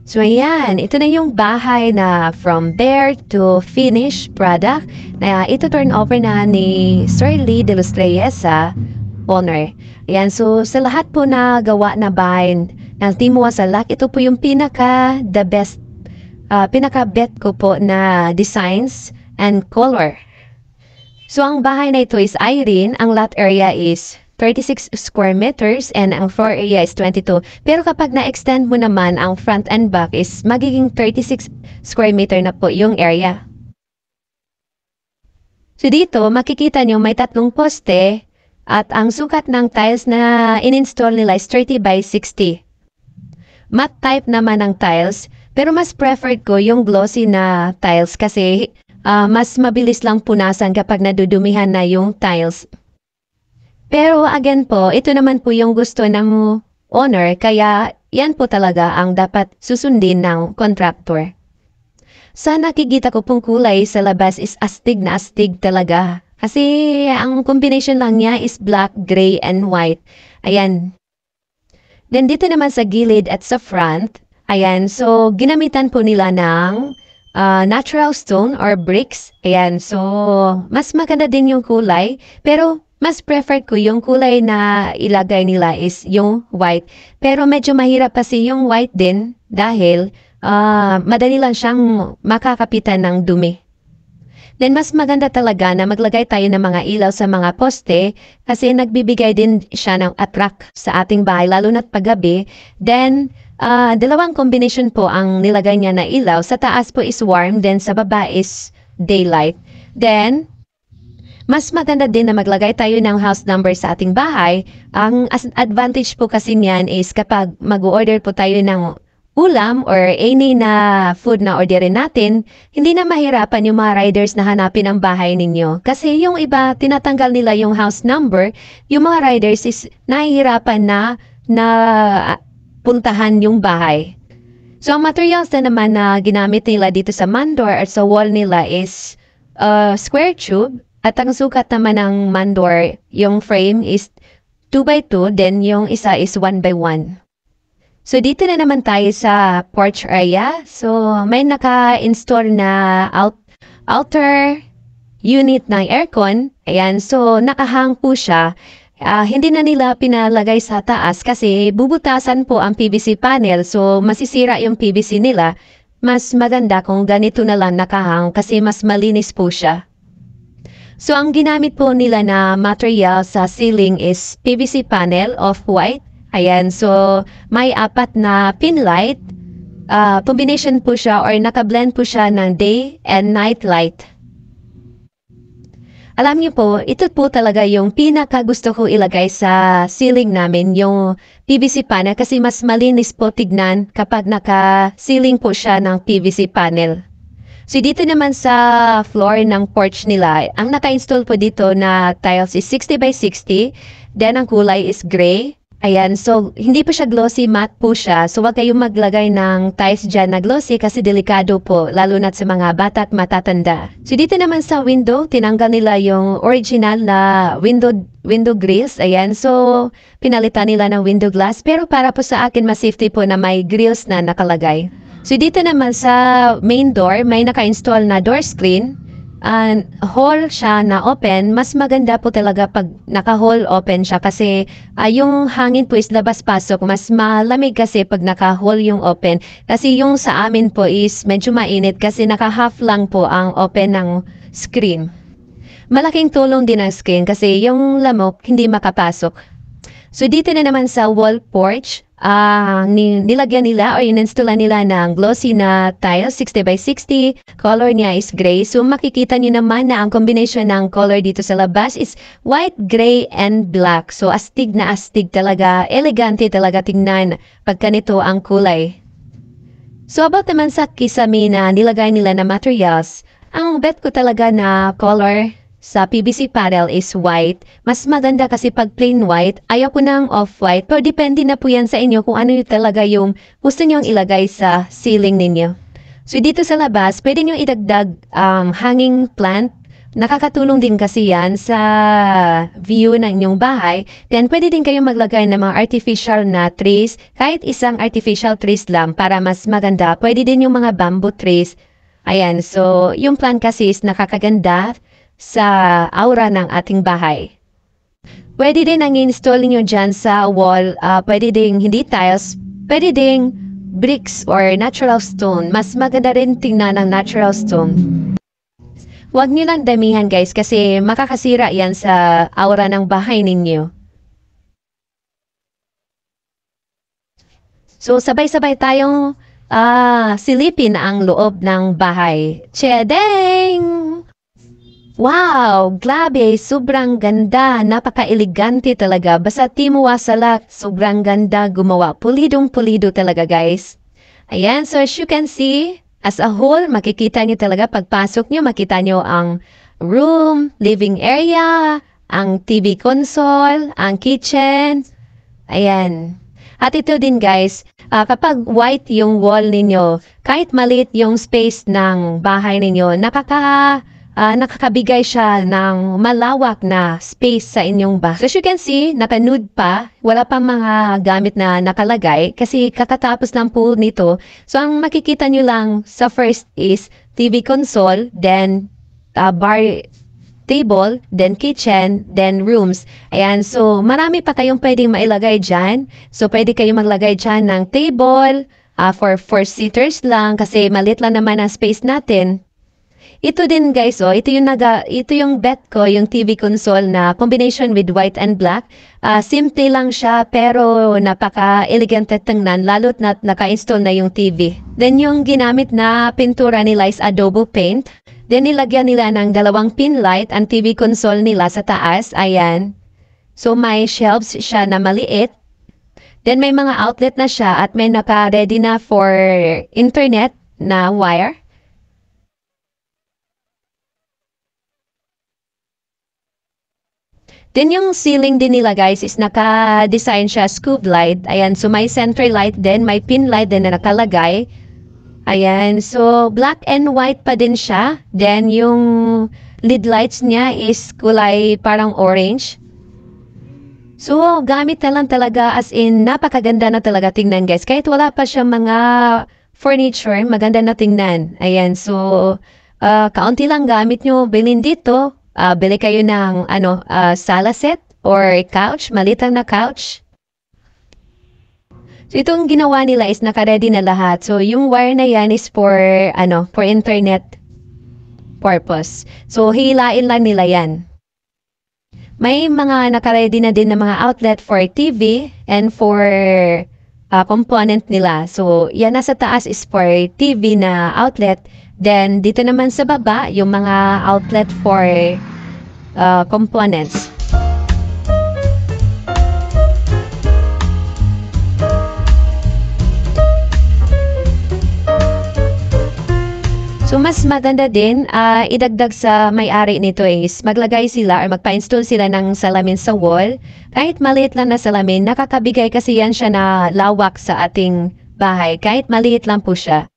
So ayan, ito na yung bahay na from bare to finished product na ito turn over na ni Sir Lee de los Reyes sa owner. Ayan, so sa lahat po na gawa na bahay ng Team Wasalak, ito po yung the best, pinaka-bet ko po na designs and color. So ang bahay na ito is Irene, ang lot area is 36 square meters and ang floor area is 22. Pero kapag na-extend mo naman ang front and back is magiging 36 square meter na po yung area. So dito makikita nyo may 3 poste at ang sukat ng tiles na in-install nila is 30 by 60. Matte type naman ang tiles pero mas preferred ko yung glossy na tiles kasi mas mabilis lang punasan kapag nadudumihan na yung tiles. Pero again po, ito naman po yung gusto ng owner, kaya yan po talaga ang dapat susundin ng contractor. Sa nakikita ko pong kulay sa labas is astig na astig talaga. Kasi ang combination lang niya is black, gray, and white. Ayan. Then dito naman sa gilid at sa front, ayan, so ginamitan po nila ng natural stone or bricks. Ayan, so mas maganda din yung kulay, pero mas preferred ko yung kulay na ilagay nila is yung white. Pero medyo mahirap kasi yung white din dahil madali lang siyang makakapitan ng dumi. Then mas maganda talaga na maglagay tayo ng mga ilaw sa mga poste kasi nagbibigay din siya ng attract sa ating bahay lalo na't paggabi. Then dalawang combination po ang nilagay niya na ilaw. Sa taas po is warm, then sa baba is daylight. Then mas maganda din na maglagay tayo ng house number sa ating bahay. Ang advantage po kasi niyan is kapag mag-order po tayo ng ulam or any na food na orderin natin, hindi na mahirapan yung mga riders na hanapin ang bahay ninyo. Kasi yung iba, tinatanggal nila yung house number, yung mga riders is nahihirapan na puntahan yung bahay. So ang materials na naman na ginamit nila dito sa mandor at sa wall nila is square tube. At ang sukat naman ng mandor, yung frame is 2x2, then yung isa is 1x1. So dito na naman tayo sa porch area. So may naka-install na outer unit ng aircon. Ayan, so nakahang po siya. Hindi na nila pinalagay sa taas kasi bubutasan po ang PVC panel. So masisira yung PVC nila. Mas maganda kung ganito na lang nakahang kasi mas malinis po siya. So, ang ginamit po nila na material sa ceiling is PVC panel of white. Ayan, so may 4 na pin light. Combination po siya or nakablend po siya ng day and night light. Alam niyo po, ito po talaga yung pinaka gusto ko ilagay sa ceiling namin, yung PVC panel kasi mas malinis po tignan kapag naka-ceiling po siya ng PVC panel. So dito naman sa floor ng porch nila, ang naka-install po dito na tiles is 60 by 60. Then ang kulay is gray. Ayan, so hindi po siya glossy, matte po siya. So wag kayong maglagay ng tiles dyan na glossy kasi delikado po, lalo na sa mga bata at matatanda. So dito naman sa window, tinanggal nila yung original na window grills. Ayan, so pinalitan nila ng window glass. Pero para po sa akin, mas safety po na may grills na nakalagay. So dito naman sa main door, may naka-install na door screen. Hole siya na open. Mas maganda po talaga pag naka-hole open siya kasi yung hangin po is labas-pasok. Mas malamig kasi pag naka-hole yung open. Kasi yung sa amin po is medyo mainit kasi naka-half lang po ang open ng screen. Malaking tulong din ang screen kasi yung lamok hindi makapasok. So dito na naman sa wall porch, nilagyan nila o ininstalla nila ng glossy na tiles 60 by 60. Color niya is gray. So makikita niyo naman na ang combination ng color dito sa labas is white, gray, and black. So astig na astig talaga. Elegante talaga tingnan pag ganito ang kulay. So about naman sa kisame na nilagay nila na materials, ang bet ko talaga na color sa PVC panel is white. Mas maganda kasi pag plain white. Ayaw ko ng off-white. Pero depende na po yan sa inyo kung ano yung talaga yung gusto nyo ilagay sa ceiling ninyo. So dito sa labas, pwede nyo idagdag hanging plant Nakakatulong din kasi yan sa view ng inyong bahay. Then, pwede din kayong maglagay ng mga artificial na trees. Kahit isang artificial trees lang para mas maganda. Pwede din yung mga bamboo trees. Ayan, so yung plan kasi is nakakaganda sa aura ng ating bahay. Pwede din ang install niyo dyan sa wall. Pwede din hindi tiles. Pwede din bricks or natural stone. Mas maganda rin tingnan ng natural stone. Huwag niyo lang damihan guys kasi makakasira yan sa aura ng bahay ninyo. So sabay-sabay tayong silipin ang loob ng bahay. Chedeng! Wow! Grabe! Sobrang ganda! Napaka-elegante talaga. Basta Timo Wasalak, sobrang ganda gumawa. Pulidong-pulido talaga guys. Ayan, so as you can see, as a whole, makikita niyo talaga pagpasok niyo, makita niyo ang room, living area, ang TV console, ang kitchen. Ayan. At ito din guys, kapag white yung wall ninyo, kahit maliit yung space ng bahay ninyo, nakakabigay siya ng malawak na space sa inyong bahay. So as you can see, naka-nude pa, wala pa mga gamit na nakalagay kasi kakatapos ng pool nito. So ang makikita nyo lang sa first is TV console, then bar table, then kitchen, then rooms. Ayan, so marami pa kayong pwedeng mailagay dyan. So pwede kayong maglagay dyan ng table for 4-seaters lang kasi maliit lang naman ang space natin. Ito din guys, ito yung bet ko, yung TV console na combination with white and black. Simple lang siya pero napaka-elegante tingnan lalo't na naka-install na yung TV. Then yung ginamit na pintura nila is adobe paint. Then nilagyan nila ng 2 pin light ang TV console nila sa taas. Ayan. So may shelves siya na maliit. Then may mga outlet na siya at may naka-ready na for internet na wire. Then yung ceiling din nila guys is naka-design siya scoop light. Ayan, so may center light din, may pin light din na nakalagay. Ayan, so black and white pa din siya. Then yung lid lights niya is kulay parang orange. So gamit na lang talaga as in napakaganda na talaga tingnan guys. Kahit wala pa siya mga furniture, maganda na tingnan. Ayan, so kaunti lang gamit nyo bilhin dito. Bili kayo ng sala set or couch, maliit lang na couch. So itong ginawa nila is naka-ready na lahat. So yung wire na yan is for internet purpose. So hilain lang nila yan. May mga naka-ready na din na mga outlet for TV and for component nila. So yan nasa taas is for TV na outlet. Then, dito naman sa baba, yung mga outlet for components. So, mas maganda din, idagdag sa may-ari nito is maglagay sila or magpa-install sila ng salamin sa wall. Kahit maliit lang na salamin, nakakabigay kasi yan siya na lawak sa ating bahay. Kahit maliit lang po siya.